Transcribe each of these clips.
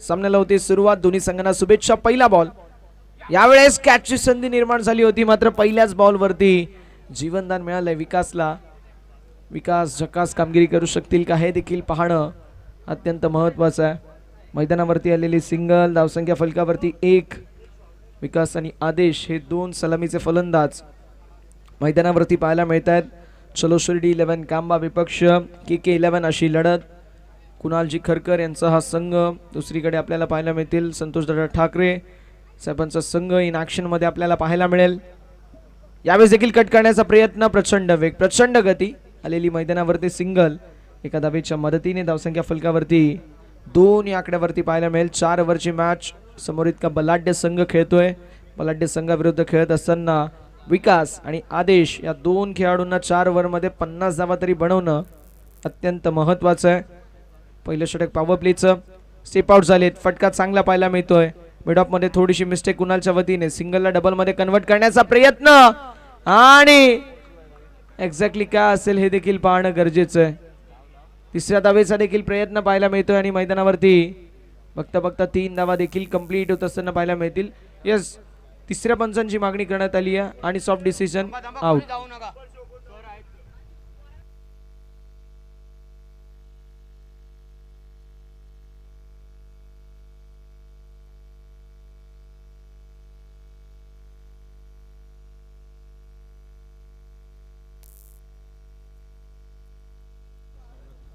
सामन्याला होती सुरुवात. दोन्ही संघांना शुभेच्छा. पहिला बॉल, यावेळेस कॅचची संधी निर्माण झाली होती, मात्र पहिल्याच बॉलवरती जीवनदान मिळालंय विकासला. विकास झकास कामगिरी करू शकतील का हे देखील पाहणं अत्यंत महत्त्वाचं आहे. मैदानावरती आलेली सिंगल, धावसंख्या फलकावरती 1. विकास आणि आदेश हे 2 सलामीचे फलंदाज मैदानावरती पाहायला मिळत आहेत. चलो शिर्डी 11 कांबा विपक्ष KK 11 अशी लढत. कुणालजी खरकर यांचा हा संघ. दुसरीकडे आपल्याला पाहायला मिळतील संतोषदादा ठाकरे साहेबांचा संघ इन ॲक्शन मध्ये आपल्याला पाहायला मिळेल. यावेळेस देखील कट करण्याचा प्रयत्न, प्रचंड वेग, प्रचंड गती आलेली मैदानावरती सिंगल. एका धावेच्या मदतीने धावसंख्या फलकावरती 2 या आकड्यावरती पाहायला मिळेल. 4 ओव्हरची मॅच. समोर इतका बलाढ्य संघ खेळतोय. बलाढ्य संघाविरुद्ध खेळत असताना विकास आणि आदेश या 2 खेळाडूंना 4 ओव्हरमध्ये 50 धावा तरी बनवणं अत्यंत महत्त्वाचं आहे. पहिलं षटक पॉवर प्लेचं. स्टेप आउट झालेत. फटका चांगला पाहायला मिळतोय. मिड ऑफ मध्ये थोडीशी मिस्टेक कुणालच्या वतीने. सिंगलला डबल मध्ये कन्वर्ट करण्याचा प्रयत्न आणि एक्झॅक्टली काय असेल हे देखील पाहणं गरजेचं आहे. तिसऱ्या धावेचा देखील प्रयत्न पाहायला मिळतोय आणि मैदानावरती बघता बघता 3 धावा देखील कंप्लीट होत असताना पाहायला मिळतील. यस, तिसऱ्या पंचांची मागणी करण्यात आली आहे आणि सॉफ्ट डिसिजन आउट.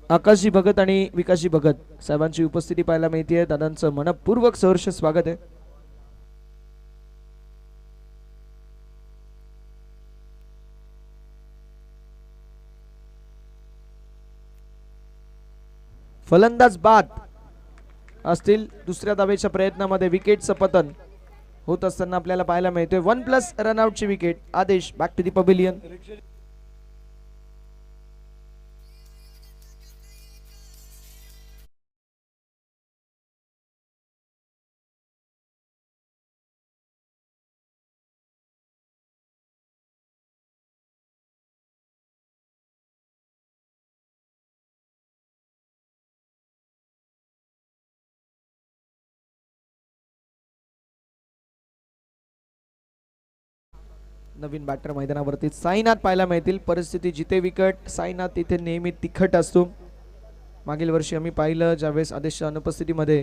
आकाशजी भगत आणि विकासजी भगत साहेबांची उपस्थिती पाहायला मिळते. दादांचं मनपूर्वक सहर्ष स्वागत आहे. फलंदाज बाद असतील. दुसऱ्या धावेच्या प्रयत्नामध्ये विकेटचं पतन होत असताना आपल्याला पाहायला मिळतोय. 1+ रनआउटची wicket. Aadesh back to the pavilion. नवीन बॅटर मैदानावरती साईनाथ पाहायला मिळतील. परिस्थिती जिथे विकेट साईनाथ तिथे नेहमी तिखट असतो. मागील वर्षी आम्ही पाहिलं ज्यावेळेस आदेशच्या अनुपस्थितीमध्ये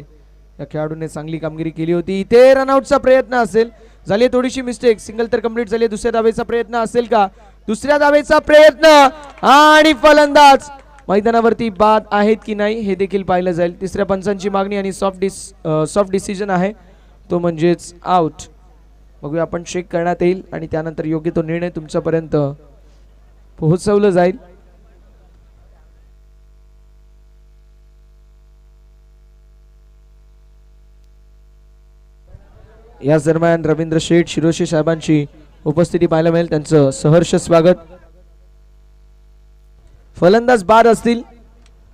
या खेळाडूने चांगली कामगिरी केली होती. इथे रनआउटचा प्रयत्न असेल, झाली थोडीशी मिस्टेक. सिंगल तर कंप्लीट झाली. दुसऱ्या धावेचा प्रयत्न असेल का? दुसऱ्या धावेचा प्रयत्न आणि फलंदाज मैदानावरती बाद आहेत की नाही हे देखील पाहिलं जाईल. तिसऱ्या पंचांची मागणी आणि सॉफ्ट डिसिजन आहे तो म्हणजेच आउट. बघूया आपण चेक करण्यात येईल आणि त्यानंतर योग्य तो निर्णय तुमच्यापर्यंत पोहोचवलं जाईल. याच दरम्यान रवींद्र शेठ शिरोशी साहेबांची उपस्थिती पाहायला मिळेल. त्यांचं सहर्ष स्वागत. फलंदाज बाद असतील.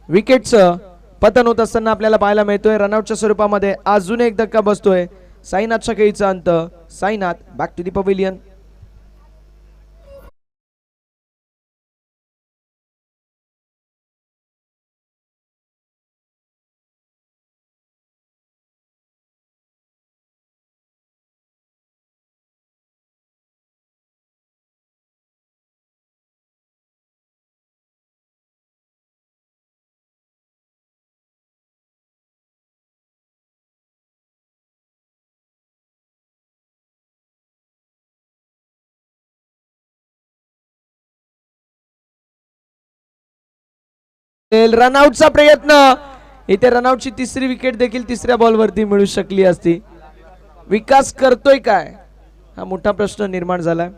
विकेटचं पतन होत असताना आपल्याला पाहायला मिळतोय. रनआउटच्या स्वरूपामध्ये अजून एक धक्का बसतोय. साईनाथच्या खेळीचा अंत. Sainath back to the pavilion. रनआउटचा प्रयत्न. इथे रनआउटची तिसरी विकेट देखील तिसऱ्या बॉलवरती मिळू शकली असती. विकास करतोय काय हा मोठा प्रश्न निर्माण झालाय.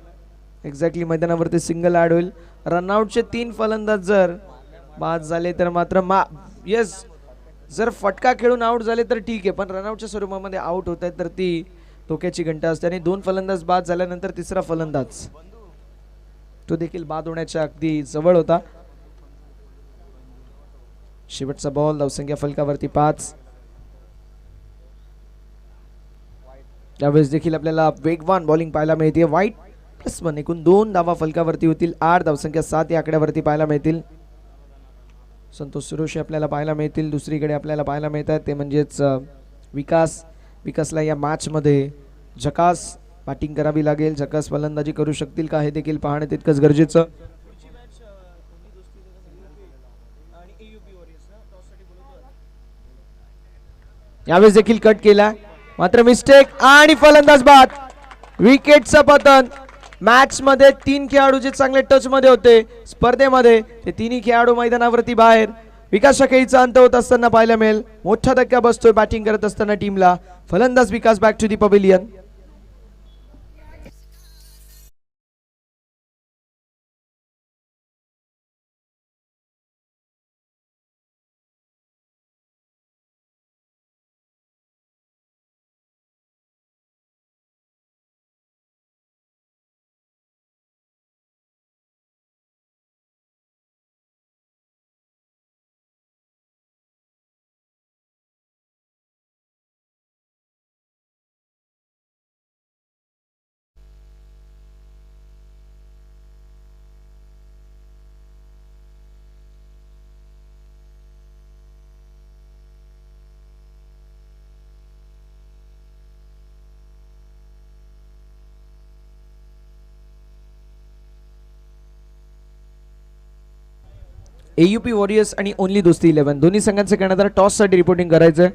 एक्झॅक्टली मैदानावरती सिंगल ऍड होईल. रनआउटचे 3 फलंदाज जर बाद झाले तर मात्र येस, जर फटका खेळून आउट झाले तर ठीक आहे, पण रनआउटच्या स्वरूपामध्ये आउट होत आहेत तर ती धोक्याची घंटा असते. आणि 2 फलंदाज बाद झाल्यानंतर तिसरा फलंदाज तो देखील बाद होण्याच्या अगदी जवळ होता. शेवटचा बॉल. धावसंख्या फलकावरती 5. यावेळेस देखील आपल्याला वेगवान बॉलिंग पाहायला मिळते. वाईट +1 एकूण 2 धावा फलकावरती होतील. 8 धावसंख्या 7 या आकड्यावरती पाहायला मिळतील. संतोष सुरोशी आपल्याला पाहायला मिळतील. दुसरीकडे आपल्याला पाहायला मिळतात ते म्हणजेच विकासला या मॅच मध्ये झकास बॅटिंग करावी लागेल. झकास फलंदाजी करू शकतील का हे देखील पाहणे तितकंच गरजेचं. यावेळेस देखील कट केला मात्र मिस्टेक आणि फलंदाज बाद. विकेटचं पतन. मॅच मध्ये 3 खेळाडू जे चांगले टच मध्ये होते स्पर्धेमध्ये ते तिन्ही खेळाडू मैदानावरती बाहेर. विकासच्या खेळीचा अंत होत असताना पाहायला मिळेल. मोठा धक्का बसतोय बॅटिंग करत असताना टीमला. फलंदाज Vikas back to the pavilion. AUP warriors आणि ओनली दोस्ती 11 दोन्ही संघांचे करण्यात टॉस साठी रिपोर्टिंग करायचंय.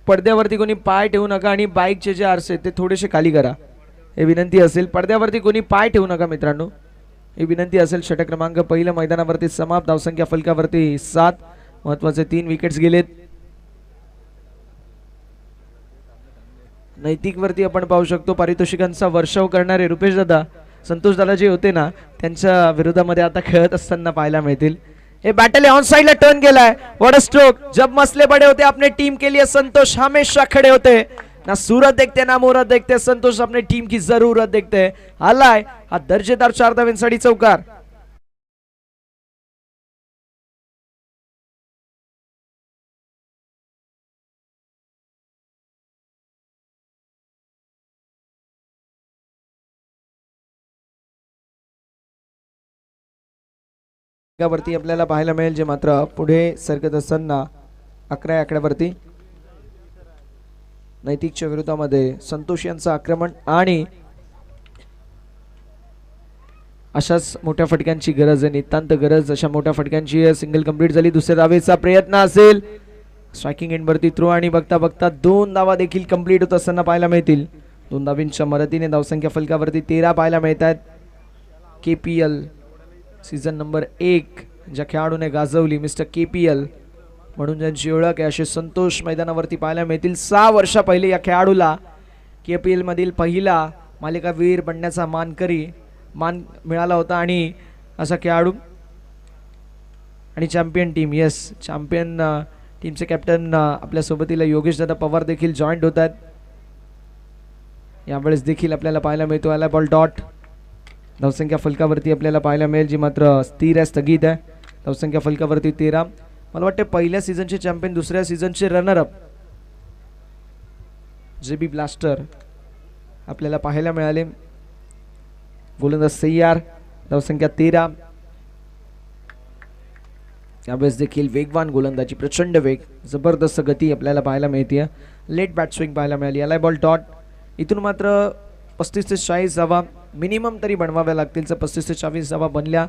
पडद्यावरती कोणी पाय ठेवू नका आणि बाईकचे जे आरसे ते थोडेसे खाली करा हे विनंती असेल. पडद्यावरती कोणी पाय ठेवू नका मित्रांनो ही विनंती असेल. षटक क्रमांक पहिलं मैदानावरती समाप्त. धावसंख्या फलकावरती 7. महत्वाचे 3 विकेट्स गेलेत. नैतिक वरती आपण पाहू शकतो पारितोषिकांचा वर्षाव करणारे रुपेश दादा संतोष दादा जे होते ना त्यांच्या विरोधामध्ये आता खेळत असताना पाहायला मिळतील. ये बैटल ऑन साइड ला टर्न केला. What a stroke. जब मसले बड़े होते अपने टीम के लिए संतोष हमेशा खड़े होते. ना सूरत देखते ना मुहूर्त देखते. संतोष अपने टीम की जरूरत देखते. आलाय हा दर्जेदार 4 धावांसाठी चौकार. वरती आपल्याला पाहायला मिळेल जे मात्र पुढे सरकत असताना 11 आकड्यावरती नैतिकच्या विरोधामध्ये संतोष यांचं आक्रमण आणि अशाच मोठ्या फटक्यांची गरज आहे. नितांत गरज अशा मोठ्या फटक्यांची. सिंगल कंप्लीट झाली. दुसऱ्या धावेचा प्रयत्न असेल. स्ट्रायकिंग एंड वरती थ्रो आणि बघता बघता 2 धावा देखील कंप्लीट होत असताना पाहायला मिळतील. 2 धावींच्या मदतीने धावसंख्या फलकावरती 13 पाहायला मिळतात. KPL सीझन नंबर 1 ज्या खेळाडूने गाजवली मिस्टर KPL म्हणून ज्यांची ओळख आहे असे संतोष मैदानावरती पाहायला मिळतील. 6 वर्ष पहिले या खेळाडूला KPL मधील पहिला मालिकावीर बनण्याचा मान मिळाला होता आणि असा खेळाडू आणि चॅम्पियन टीम चॅम्पियन टीमचे कॅप्टन आपल्या सोबतीला योगेश दादा पवार देखील जॉईंट होतात. यावेळेस देखील आपल्याला पाहायला मिळतो आला बॉल डॉट. धावसंख्या फलकावरती आपल्याला पाहायला मिळेल जी मात्र स्थिर आहे स्थगित आहे. धावसंख्या फलकावरती 13. मला वाटते पहिल्या सीझनचे चॅम्पियन दुसऱ्या सीझनचे रनर अप JB ब्लास्टर आपल्याला पाहायला मिळाले. गोलंदाज सय्यार. धावसंख्या 13. यावेळेस देखील वेगवान गोलंदाजी प्रचंड वेग जबरदस्त गती आपल्याला पाहायला मिळते. लेट बॅट स्विंग पाहायला मिळाली. याला बॉल डॉट. इथून मात्र 35 ते 40 धावा मिनिमम तरी बनवाव्या लागतील. 35 ते 40 धावा बनल्या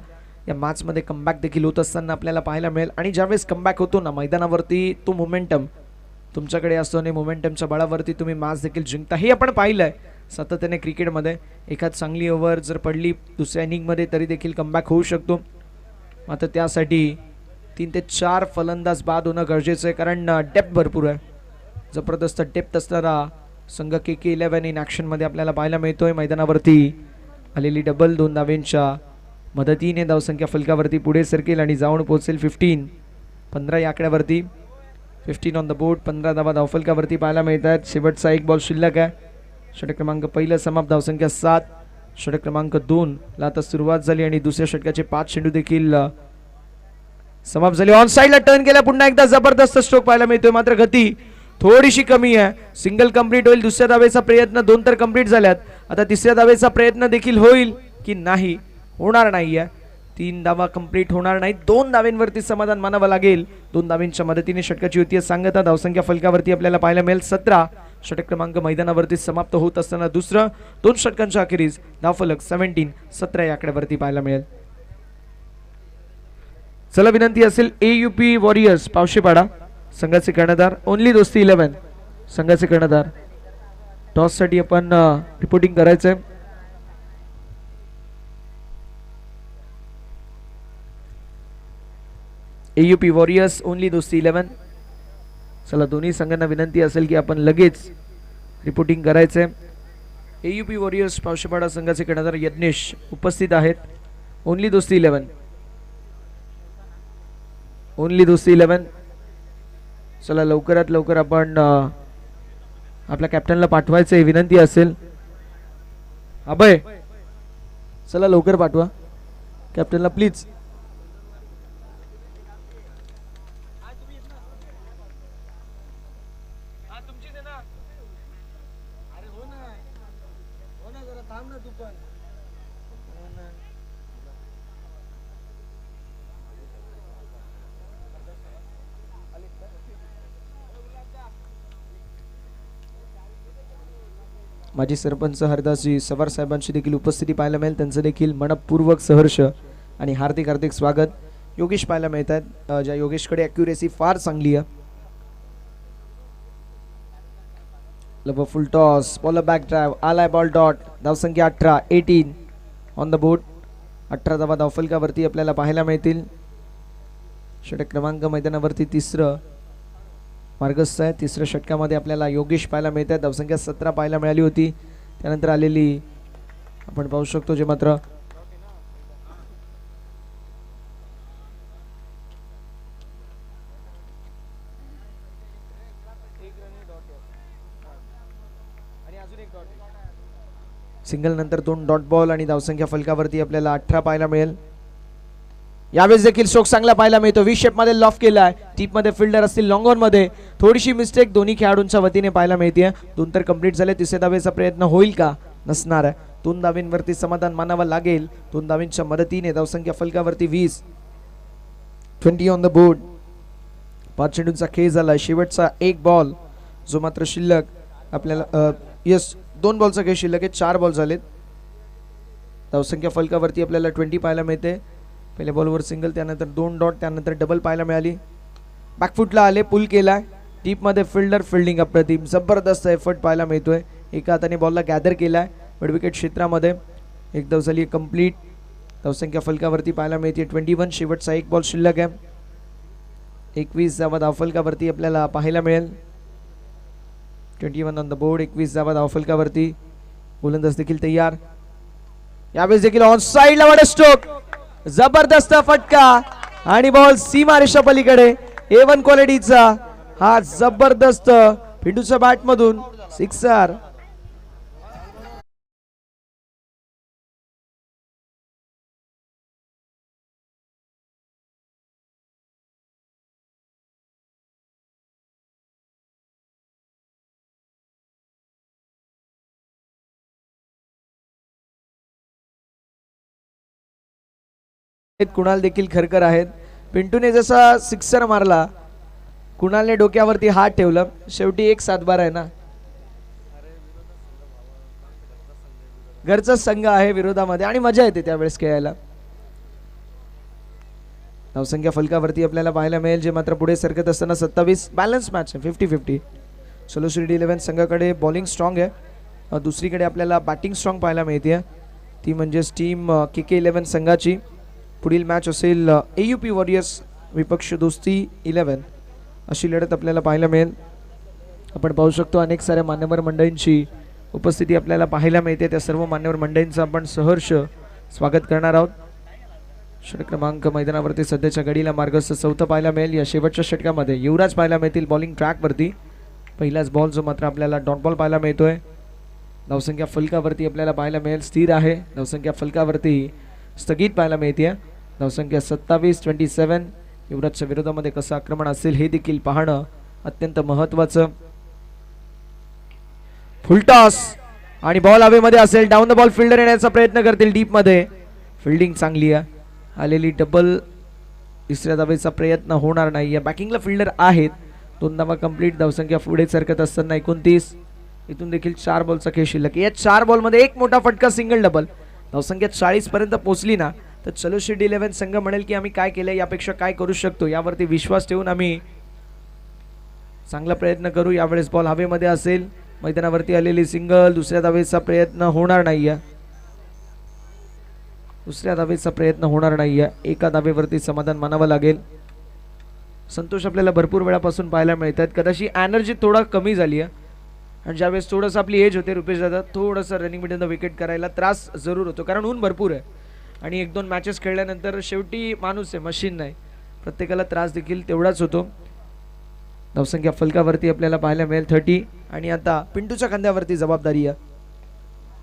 या मॅच मध्ये कमबॅक देखील होत असताना आपल्याला पाहायला मिळेल. आणि ज्यावेळेस कमबॅक होतो ना मैदानावरती तो मोमेंटम तुमच्याकडे असतो आणि मोमेंटमच्या बळावरती तुम्ही मॅच देखील जिंकता हे आपण पाहिलंय सातत्याने क्रिकेटमध्ये. एखाद चांगली ओव्हर जर पडली दुसऱ्या इनिंगमध्ये तरी देखील कमबॅक होऊ शकतो. मात्र त्यासाठी 3 ते 4 फलंदाज बाद होणं गरजेचं आहे कारण डेप्थ भरपूर आहे. जबरदस्त डेप्थ असणारा संघ KK11 इन ॲक्शन मध्ये आपल्याला पाहायला मिळतोय. मैदानावरती आलेली डबल 2 धावेंच्या मदतीने धावसंख्या फलकावरती पुढे सरकेल आणि जाऊन पोहोचेल 15. 15 या आकड्यावरती 15 ऑन द बोर्ड. 15 धावा धावफलकावरती पाहायला मिळतात. शेवटचा 1 बॉल शिल्लक आहे. षटक क्रमांक 1 समाप्त. धावसंख्या 7. षटक क्रमांक 2 ला आता सुरुवात झाली आणि दुसऱ्या षटकाचे 5 चेंडू देखील समाप्त झाले. ऑन साइडला टर्न केला. पुन्हा एकदा जबरदस्त स्ट्रोक पाहायला मिळतोय मात्र गती थोडीशी कमी आहे. सिंगल कंप्लीट होईल. दुसऱ्या धावेचा प्रयत्न 2 तर कंप्लीट झाल्यात. आता तिसऱ्या धावेचा प्रयत्न देखील होईल की नाही होणार नाहीये. 3 धावा कंप्लीट होणार नाही, 2 धावांवरती समाधान मानावं लागेल. 2 धावांच्या मदतीने षटकाची युती सांगता धावसंख्या फलकावरती आपल्याला पाहायला मिळेल 17. षटक क्रमांक मैदानावरती समाप्त होत असताना दुसरं 2 षटकांच्या अखेरीस धावफलक 17 या आकड्यावरती पाहायला मिळेल. चला विनंती असेल AUP वॉरियर्स पावशेपाडा संघाचे कर्णधार ओनली दोस्ती 11 संघाचे कर्णधार टॉस साठी आपण रिपोर्टिंग करायचंय. AUP warriors only Dosti 11. चला दोन्ही संघांना विनंती असेल की आपण लगेच रिपोर्टिंग करायचंय. AUP वॉरियर्स पावशेपाडा संघाचे कर्णधार यज्ञेश उपस्थित आहेत. Only Dosti 11 only Dosti 11. चला लवकरात लवकर आपण आपल्या कॅप्टनला पाठवायचं विनंती असेल. अभय चला लवकर पाठवा कॅप्टनला प्लीज. माजी सरपंच हरदासजी सवार साहेबांची देखील उपस्थिती पाहायला मिळेल. त्यांचं देखील मनपूर्वक सहर्ष आणि हार्दिक हार्दिक स्वागत. योगेश पाहायला मिळत आहेत, ज्या योगेशकडे ॲक्युरेसी फार चांगली आहे. Low full toss ball back drive आलाय बॉल डॉट. धावसंख्या 18 ऑन द बोर्ड. 18 धावा धावफलकावरती आपल्याला पाहायला मिळतील. षटक क्रमांक मैदानावरती तिसरं मार्गस्थ आहे. तिसऱ्या षटकामध्ये आपल्याला योगेश पाहायला मिळत आहे. धावसंख्या 17 पाहायला मिळाली होती. त्यानंतर आलेली आपण पाहू शकतो जे मात्र सिंगल नंतर 2 डॉट बॉल आणि धावसंख्या फलकावरती आपल्याला 18 पाहायला मिळेल. यावेळेस देखील स्ट्रोक चांगला पाहायला मिळतो. व्ही शेप मध्ये लॉफ केलाय. टीप मध्ये फिल्डर असतील लॉंग ऑन मध्ये थोडीशी मिस्टेक दोन्ही खेळाडूंच्या वतीने पाहायला मिळते. 2 तर कंप्लीट झाले. तिसऱ्या धावेचा प्रयत्न होईल का? नसणार आहे. 2 धावांवरती समाधान मानावं लागेल. 2 धावांच्या मदतीने धावसंख्या फलकावरती 20 ऑन द बोर्ड. 5 चेंडूंचा खेळ झाला. शेवटचा 1 बॉल जो मात्र शिल्लक आपल्याला 2 बॉलचा खेळ शिल्लक आहे. 4 बॉल झालेत. धावसंख्या फलकावरती आपल्याला 20 पाहायला मिळते. पहिल्या बॉलवर सिंगल, त्यानंतर 2 डॉट, त्यानंतर डबल पाहायला मिळाली. बॅकफुटला आले, पुल केलाय. टीपमध्ये फिल्डर फिल्डिंग अप्रतिम जबरदस्त एफर्ट पाहायला मिळतोय. एका हाताने बॉलला गॅदर केलाय मिडविकेट क्षेत्रामध्ये. एक धाव झाली कंप्लीट. धावसंख्या फलकावरती पाहायला मिळते 21. शेवटचा 1 बॉल शिल्लक आहे. 21 धावा धावफलकावरती आपल्याला पाहायला मिळेल. 21 ऑन द बोर्ड. 21 धावा धावफलकावरती. गोलंदाज देखील तयार. यावेळेस देखील ऑन साइडला वाडा स्ट्रोक. जबरदस्त फटका आणि बॉल सीमा रेषा पलीकडे. A1 क्वालिटीचा हा जबरदस्त पिंटूच्या बॅट मधून सिक्सर. कुणाल देखील खरकर आहेत. पिंटूने जसा सिक्सर मारला, कुणालने डोक्यावरती हात ठेवलं. शेवटी एक 7-12 आहे ना. घरचा संघ आहे विरोधामध्ये आणि मजा येते त्यावेळेस खेळायला. धावसंख्या फलकावरती आपल्याला पाहायला मिळेल जे मात्र पुढे सरकत असताना 27. बॅलन्स मॅच आहे 50-50. सोलो श्री 11 संघाकडे बॉलिंग स्ट्रॉंग आहे. दुसरीकडे आपल्याला बॅटिंग स्ट्रॉंग पाहायला मिळते. ती म्हणजेच टीम KK11 संघाची. पुढील मॅच असेल AUP वॉरियर्स विपक्ष दोस्ती 11 अशी लढत आपल्याला पाहायला मिळेल. आपण पाहू शकतो अनेक साऱ्या मान्यवर मंडळींची उपस्थिती आपल्याला पाहायला मिळते. त्या सर्व मान्यवर मंडळींचं आपण सहर्ष स्वागत करणार आहोत. षटक क्रमांक मैदानावरती सध्याच्या घडीला मार्गस्थ 4 पाहायला मिळेल. या शेवटच्या षटकामध्ये युवराज पाहायला मिळतील बॉलिंग ट्रॅकवरती. पहिलाच बॉल जो मात्र आपल्याला डॉट बॉल पाहायला मिळतोय. धावसंख्या फलकावरती आपल्याला पाहायला मिळेल स्थिर आहे. धावसंख्या फलकावरती स्थगित पाहायला मिळते. धावसंख्या 27-27. युवराजच्या विरोधामध्ये कसं आक्रमण असेल हे देखील पाहणं अत्यंत महत्त्वाचं. फुल टॉस आणि बॉल हवेमध्ये असेल. डाऊन द बॉल फिल्डर येण्याचा प्रयत्न करतील. डीप मध्ये फिल्डिंग चांगली आहे. आलेली डबल तिसऱ्या धावेचा प्रयत्न होणार नाही. बॅकिंगला फिल्डर आहेत. 2 धावा कंप्लीट. धावसंख्या पुढे सरकत असताना 29. इथून देखील 4 बॉलचा खेळ शिल्लक. या 4 बॉलमध्ये एक मोठा फटका सिंगल डबल. धावसंख्या 40 पर्यंत पोहोचली ना तर चलो शेड 11 संघ म्हणेल की आम्ही काय केलं, यापेक्षा काय करू शकतो, यावरती विश्वास ठेवून आम्ही चांगला प्रयत्न करू. यावेळेस बॉल हवेमध्ये असेल. मैदानावरती आलेली सिंगल. दुसऱ्या धावेचा प्रयत्न होणार नाहीये. दुसऱ्या धावेचा प्रयत्न होणार नाहीये. एका धावेवरती समाधान मानावं लागेल. संतोष आपल्याला भरपूर वेळापासून पाहायला मिळतात. कदाचित एनर्जी थोडा कमी झाली आहे आणि ज्यावेळेस थोडंसं आपली एज होते रुपेश दादा, थोडंसं रनिंग मिडन विकेट करायला त्रास जरूर होतो, कारण ऊन भरपूर आहे आणि 1-2 मॅचेस खेळल्यानंतर शेवटी माणूस आहे, मशीन नाही, प्रत्येकाला त्रास देखील तेवढाच होतो. धावसंख्या फलकावरती आपल्याला पाहायला मिळेल 30 आणि आता पिंटूच्या खांद्यावरती जबाबदारी आहे.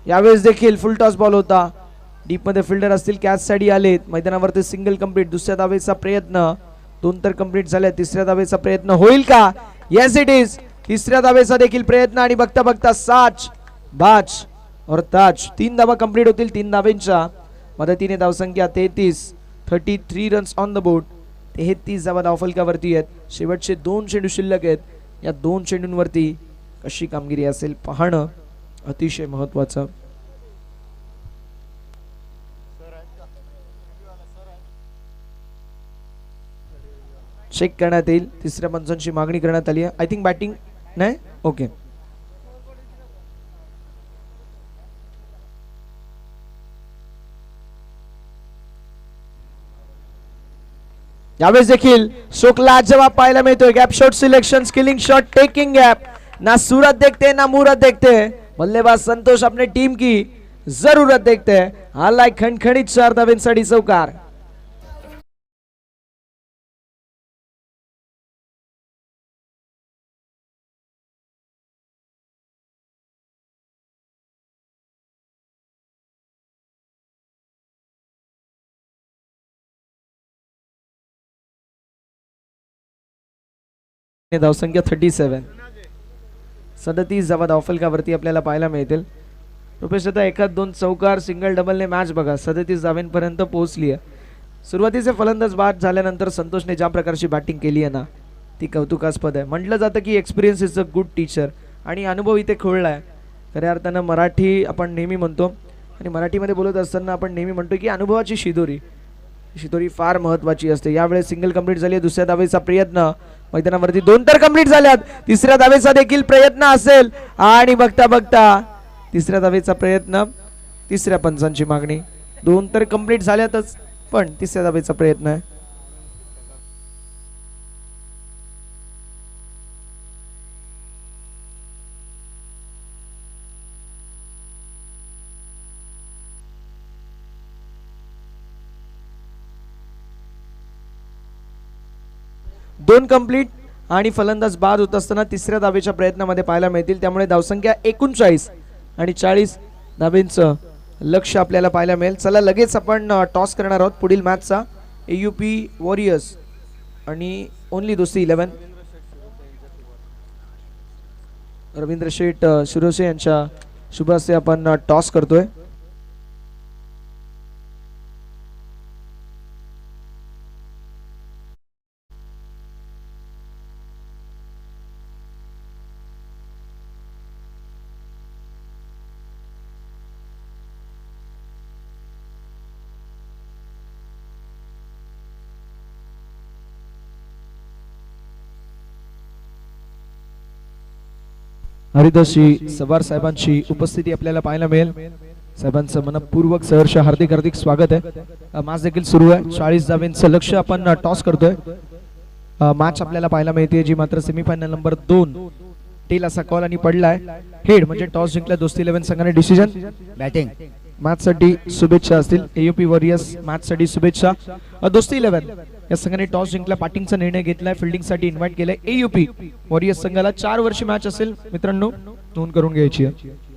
यावेळेस देखील फुल टॉस बॉल होता. डीप मध्ये फिल्डर असतील, कॅच साठी आलेत. मैदानावरती सिंगल कंप्लीट. दुसऱ्या धावेचा प्रयत्न 2 तर कंप्लीट झाले. तिसऱ्या धावेचा प्रयत्न होईल का? Yes it is. तिसऱ्या धावेचा देखील प्रयत्न आणि बघता बघता साच बाज और ताज 3 धावा कंप्लीट होतील. 3 धावेंच्या मदतीने धावसंख्या 33 रन्स ऑन द बोर्ड. 33 धावा धावफलकावरती आहेत. शेवटचे 2 चेंडू शिल्लक आहेत. या 2 चेंडूंवरती कशी कामगिरी असेल पाहणं अतिशय महत्वाचं. चेक करण्यात येईल. तिसऱ्या पंचांची मागणी करण्यात आली आहे. आय थिंक बॅटिंग नाही. ओके, यावेळेस देखील शोकला जवाब पाहायला मिळतोय. Gap shot selection, skilling shot, taking gap. ना सूरत देखते ना मूरत देखते. बल्लेबाज संतोष अपने टीम की जरूरत देखते हैं. हालाय खणखणीत 4 धावेंसाठी चौकार. धावसंख्या 37 धावा धावफलकावरती आपल्याला पाहायला मिळतील. रुपेश आता 1-2 चौकार सिंगल डबलने मॅच बघा 37 धावांपर्यंत पोहोचली आहे. सुरुवातीचे फलंदाज बाद झाल्यानंतर संतोषने ज्या प्रकारची बॅटिंग केली आहे ना ती कौतुकास्पद आहे. म्हटलं जातं की experience is a good teacher आणि अनुभव इथे खोळला आहे. खऱ्या अर्थानं मराठी आपण नेहमी म्हणतो आणि मराठीमध्ये बोलत असताना आपण नेहमी म्हणतो की अनुभवाची शिदोरी फार महत्वाची असते. यावेळेस सिंगल कंप्लीट झाली. दुसऱ्या धावेचा प्रयत्न. मैदानावरती 2 तर कंप्लीट झाल्यात. तिसऱ्या धावेचा देखील प्रयत्न असेल आणि बघता बघता तिसऱ्या धावेचा प्रयत्न. तिसऱ्या पंचांची मागणी. 2 तर कंप्लीट झाल्यातच पण तिसऱ्या धावेचा प्रयत्न आहे. दोन कंप्लीट आणि फलंदाज बाद होत असताना तिसऱ्या धावेच्या प्रयत्नामध्ये पाहायला मिळतील. त्यामुळे धावसंख्या 39 आणि 40 धावेंचं लक्ष आपल्याला पाहायला मिळेल. चला लगेच आपण टॉस करणार आहोत पुढील मॅचचा. AUP वॉरियर्स आणि ओनली दोस्ती 11 रवींद्र शेठ शिरोसे यांच्या शुभ हस्ते आपण टॉस करतोय. हरिदासजी सवार साहेबांची उपस्थिती आपल्याला पाहायला मिळेल. साहेबांचं मनपूर्वक सहर्ष हार्दिक स्वागत आहे. मॅच देखील सुरू आहे. 40 धावेंचं लक्ष आपण टॉस करतोय. मॅच आपल्याला पाहायला मिळते जी मात्र सेमीफायनल नंबर 2 टेल असा कॉल आणि पडलाय. हेड म्हणजे टॉस जिंकला दोस्ती 11 संघाने डिसिजन बॅटिंग. मॅच साठी शुभेच्छा असतील. AUP वॉरियर्स मॅच साठी शुभेच्छा. दोस्ती 11 या संघाने टॉस जिंकला, बॅटिंगचा निर्णय घेतलाय, फिल्डिंग साठी इन्व्हाइट केलंय. AUP वॉरियर्स संघाला 4 वर्षी मॅच असेल मित्रांनो, नोंद करून घ्यायची आहे.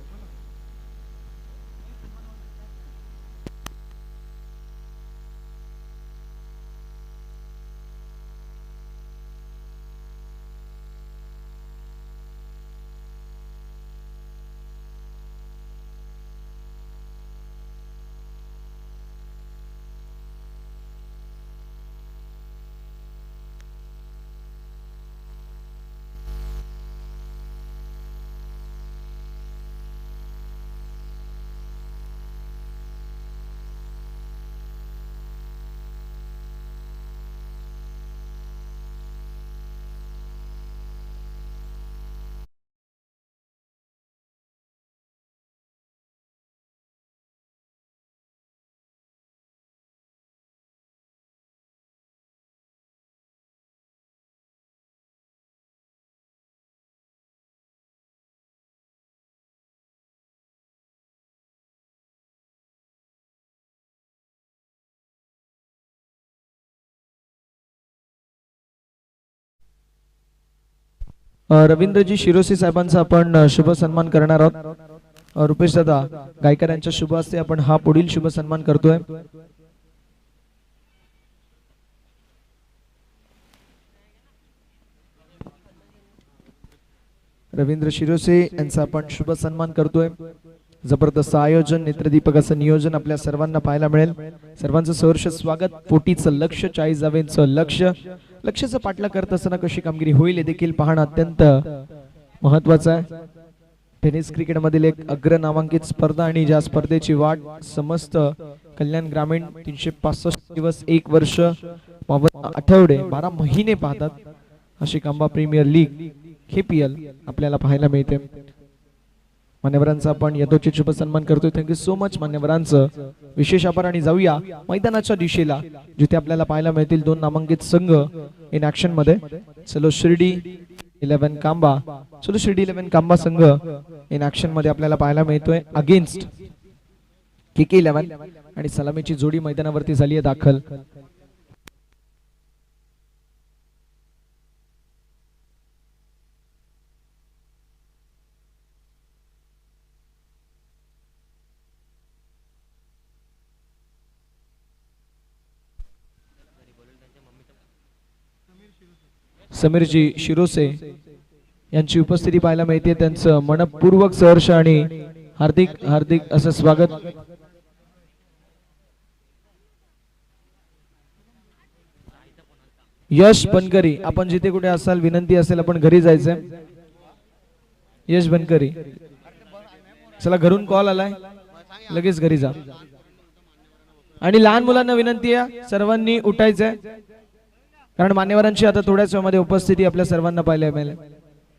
रवींद्रजी शिरोसे साहेबांचा आपण शुभ सन्मान करणार आहोत. रुपेश दादा गायकर यांच्या शुभ हस्ते आपण हा पुढील शुभ सन्मान करतोय. रवींद्र शिरोसे यांचा आपण शुभ सन्मान करतोय. जबरदस्त आयोजन, नेत्रदीपक असं नियोजन आपल्या सर्वांना पाहायला मिळेल. सर्वांचं सहर्ष स्वागत. पोटीचं लक्ष, 40 जावेंचं लक्षाचं पाठला करत असताना कशी कामगिरी होईल हे देखील पाहणं अत्यंत महत्वाचं आहे. टेनिस क्रिकेट मधील एक अग्र नामांकित स्पर्धा आणि ज्या स्पर्धेची वाट समस्त कल्याण ग्रामीण 365 दिवस, 1 वर्ष, 52 आठवडे, 12 महिने पाहतात अशी खांबा प्रीमियर लीग KPL आपल्याला पाहायला मिळते. मान्यवरांचा आपण यथोचित शुभ सन्मान करतोय. थँक्यू सो मच मान्यवरांचं विशेष आभार. आणि जाऊया मैदानाच्या दिशेला जिथे आपल्याला पाहायला मिळतील 2 नामांकित संघ इन ऍक्शन मध्ये. चलो शिर्डी 11 कांबा, चलो शिर्डी 11 कांबा संघ इन ऍक्शन मध्ये आपल्याला पाहायला मिळतोय अगेन्स्ट KK 11 आणि सलामीची जोडी मैदानावरती झाली आहे दाखल. समीरजी शिरोसे यांची उपस्थिती पाहायला मिळते. त्यांचं मनपूर्वक सहर्ष आणि हार्दिक हार्दिक असं स्वागत. यश बनकरी, आपण जिथे कुठे असाल विनंती असेल आपण घरी जायचंय. यश बनकरी, चला घरून कॉल आलाय, लगेच घरी जा. आणि लहान मुलांना विनंती आहे सर्वांनी उठायचंय, कारण मान्यवरांची आता थोड्याच वेळामध्ये उपस्थिती आपल्या सर्वांना पाहायला मिळेल.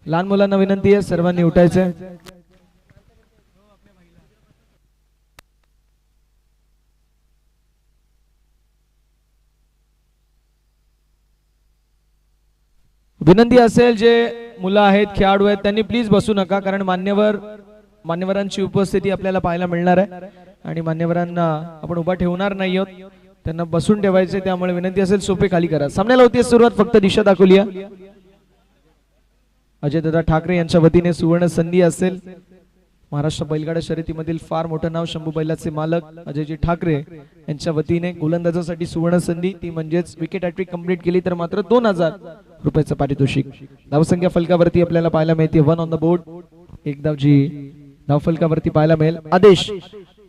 लहान मुलांना विनंती आहे सर्वांनी उठायचंय. विनंती असेल जे मुलं आहेत, खेळाडू आहेत, त्यांनी प्लीज बसू नका, कारण मान्यवरांची उपस्थिती आपल्याला पाहायला मिळणार आहे आणि मान्यवरांना आपण उभा ठेवणार नाही आहोत, त्यांना बसून ठेवायचे. त्यामुळे विनंती असेल सोपे खाली करा. सामन्याला होती सुरुवात, फक्त दिशा दाखवली. अजय दादा ठाकरे यांच्या वतीने सुवर्ण संधी असेल. महाराष्ट्र बैलगाडा शर्यतीमधील फार मोठं नाव, शंभू बैलाचे मालक अजयजी ठाकरे यांच्या वतीने गोलंदाजासाठी सुवर्ण संधी, ती म्हणजेच विकेट हॅट्रिक कंप्लीट केली तर मात्र 2000 रुपयाचं पारितोषिक. धावसंख्या फलकावरती आपल्याला पाहायला मिळते 1 ऑन द बोर्ड. एक धावजी धावफलकावरती पाहायला मिळेल. आदेश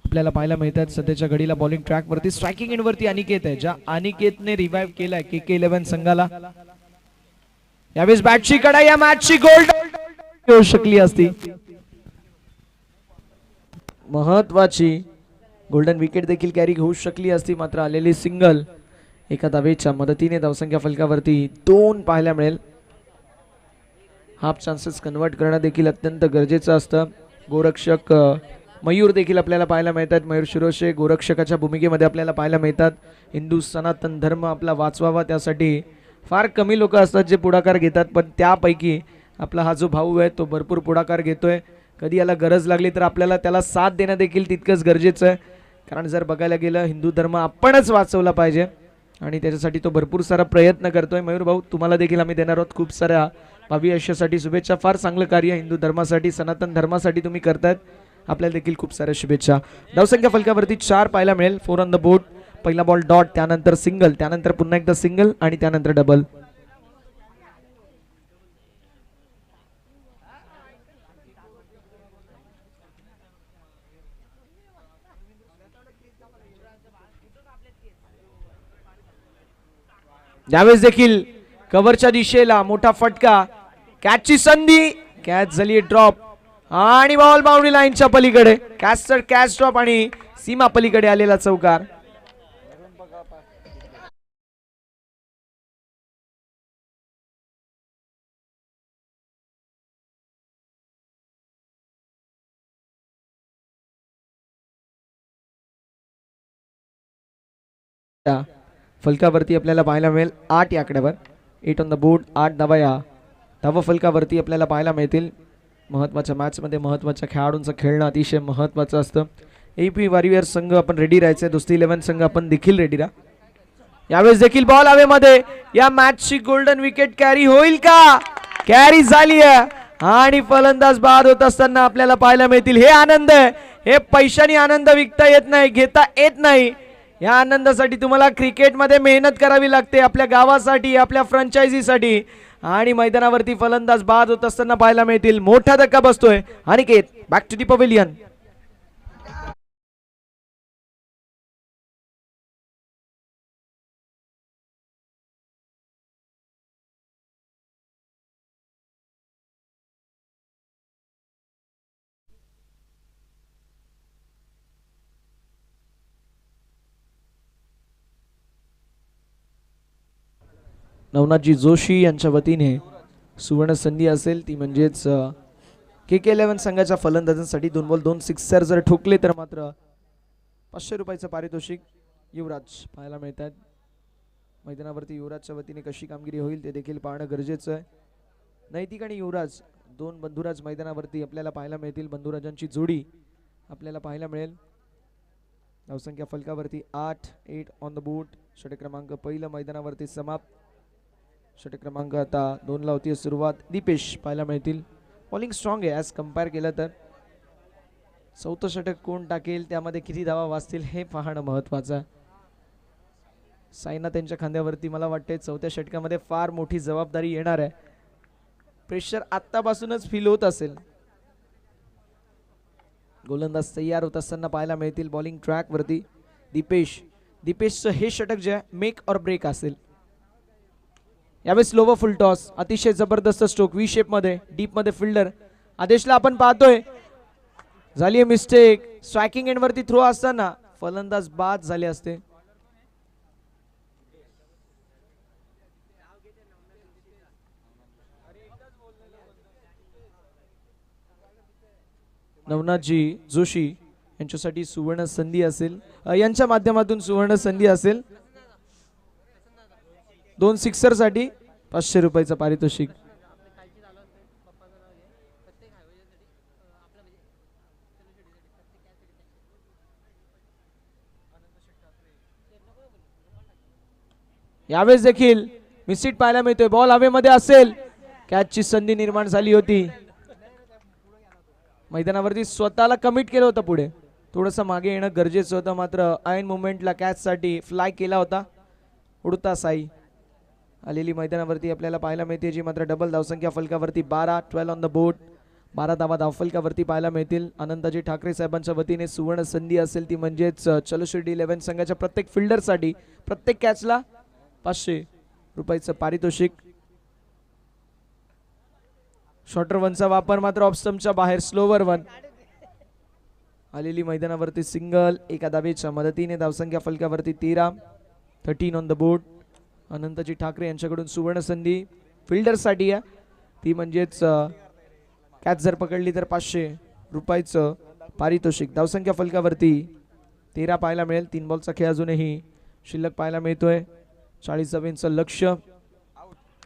आपल्याला पाहायला मिळतात. सध्याच्या घडीला बॉलिंग ट्रॅक वरती स्ट्रायकिंग एंड वरती अनिकेत आहे, ज्या अनिकेतने रिवाइव्ह केलाय KK 11 संघाला. यावेळेस बॅटची कडा, या मॅचची गोल्ड येऊ शकली असती. महत्वाची गोल्डन विकेट देखील कॅरी होऊ शकली असती, मात्र आलेली सिंगल एका धावेच्या मदतीने धावसंख्या फलकावरती 2 पाहायला मिळेल. हाफ चान्सेस कन्वर्ट करणं देखील अत्यंत गरजेचं असतं. गोरक्षक मयूर देखील आपल्याला पाहायला मिळतात. मयूर शिरोसे गोरक्षकाच्या भूमिकेमध्ये आपल्याला पाहायला मिळतात. हिंदू सनातन धर्म आपला वाचवावा त्यासाठी फार कमी लोक असतात जे पुढाकार घेतात, पण त्यापैकी आपला हा जो भाऊ आहे तो भरपूर पुढाकार घेतोय. कधी याला गरज लागली तर आपल्याला त्याला साथ देणं देखील तितकंच गरजेचं आहे, कारण जर बघायला गेलं हिंदू धर्म आपणच वाचवला पाहिजे आणि त्याच्यासाठी तो भरपूर सारा प्रयत्न करतोय. मयूर भाऊ तुम्हाला देखील आम्ही देणार आहोत खूप साऱ्या भावी आयुष्यासाठी शुभेच्छा. फार चांगलं कार्य हिंदू धर्मासाठी, सनातन धर्मासाठी तुम्ही करतायत, आपल्याला देखील खूप साऱ्या शुभेच्छा. धावसंख्या फलकावरती 4 पाहायला मिळेल. 4 ऑन द बोर्ड. पहिला बॉल डॉट, त्यानंतर सिंगल, त्यानंतर पुन्हा एकदा सिंगल आणि त्यानंतर डबल. यावेळेस देखील कव्हरच्या दिशेला मोठा फटका, कॅचची संधी, कॅच झाली ड्रॉप आणि बॉल बाउंड्री लाईनच्या पलीकडे. कॅच ड्रॉप आणि सीमा पलीकडे आलेला चौकार. फलकावरती आपल्याला पाहायला मिळेल 8 या आकड्यावर. 8 ऑन द बोर्ड. 8 धावा या धावा फलकावरती आपल्याला पाहायला मिळतील. महत्वाच्या मॅच मध्ये महत्वाच्या खेळाडूंचं खेळणं अतिशय महत्वाचं असतं. AP वॉरियर संघ आपण रेडी राहायचं, दोस्ती 11 संघ आपण देखील रेडी राहा. यावेळेस देखील बॉल हवेमध्ये. या मॅचची गोल्डन विकेट कॅरी होईल का? कॅरी झाली आणि फलंदाज बाद होत असताना आपल्याला पाहायला मिळतील. हे आनंद आहे, हे पैशानी आनंद विकता येत नाही, घेता येत नाही. या आनंदासाठी तुम्हाला क्रिकेटमध्ये मेहनत करावी लागते, आपल्या गावासाठी, आपल्या फ्रँचायझीसाठी. आणि मैदानावरती फलंदाज बाद होत असताना पाहायला मिळतील. मोठा धक्का बसतोय. Aniket back to the pavilion. नवनाथजी जोशी यांच्या वतीने सुवर्ण संधी असेल ती म्हणजेच KK11 संघाच्या फलंदाजांसाठी 2 बॉल 2 सिक्सर जर ठोकले तर मात्र 500 रुपयाचं पारितोषिक युवराज पाहायला मिळतात. मैदानावरती युवराजच्या वतीने कशी कामगिरी होईल ते देखील पाहणं गरजेचं आहे. नैतिक आणि युवराज दोन बंधुराज मैदानावरती आपल्याला पाहायला मिळतील. बंधुराजांची जोडी आपल्याला पाहायला मिळेल. धावसंख्या फलकावरती 8 ऑन द बोर्ड. षटक क्रमांक पहिलं मैदानावरती समाप्त. षटक क्रमांक आता 2 ला होती सुरुवात. दीपेश पाहायला मिळतील. बॉलिंग स्ट्रॉंग आहे ॲज कम्पेअर केलं तर. चौथं षटक कोण टाकेल, त्यामध्ये किती धावा वाचतील हे पाहणं महत्त्वाचं आहे. साईना त्यांच्या खांद्यावरती मला वाटते चौथ्या षटकामध्ये फार मोठी जबाबदारी येणार आहे. प्रेशर आत्तापासूनच फील होत असेल. गोलंदाज तयार होत असताना पाहायला मिळतील बॉलिंग ट्रॅक वरती. दीपेशचं हे षटक जे मेक और ब्रेक असेल. यावेळेस लोवर फुल टॉस, अतिशय जबरदस्त स्ट्रोक, वी शेप मध्ये, डीप मध्ये फिल्डर आदेशला आपण पाहतोय. झाली मिस्टेक. स्ट्रायकिंग एंड वरती थ्रो असताना फलंदाज बाद झाले असते. नवनाथजी जोशी यांच्यासाठी सुवर्ण संधी असेल, यांच्या माध्यमातून सुवर्ण संधी असेल. 2 सिक्सर साठी 500 रुपयाचं पारितोषिक. यावेळेस देखील मिसहिट पाहायला मिळतोय. बॉल हवेमध्ये असेल, कॅचची संधी निर्माण झाली होती. मैदानावरती स्वतःला कमिट केलं होतं, पुढे थोडंसं मागे येणं गरजेचं होतं, मात्र ऐन मुवमेंटला कॅच साठी फ्लाय केला होता. उडता साई आलेली मैदानावरती आपल्याला पाहायला मिळते, जी मात्र डबल धावसंख्या फलकावरती 12 ऑन द बोर्ड. 12 धावा धावफलकावरती पाहायला मिळतील. आनंदाजी ठाकरे साहेबांच्या वतीने सुवर्ण संधी असेल ती म्हणजेच चलशिर्डी 11 संघाच्या प्रत्येक फिल्डरसाठी प्रत्येक कॅचला 500 रुपयाचं पारितोषिक. शॉर्टर वनचा वापर मात्र ऑफस्टंपच्या बाहेर. स्लोवर वन आलेली मैदानावरती सिंगल एका धावेच्या मदतीने. धावसंख्या फलकावरती 13 ऑन द बोर्ड. अनंतजी ठाकरे यांच्याकडून सुवर्ण संधी फिल्डरसाठी आहे ती म्हणजेच कॅच जर पकडली तर 500 रुपयाचं पारितोषिक. धावसंख्या फलकावरती 13 पाहायला मिळेल. 3 बॉलचा खेळ अजूनही शिल्लक पाहायला मिळतोय. 40 धावांचं लक्ष्य.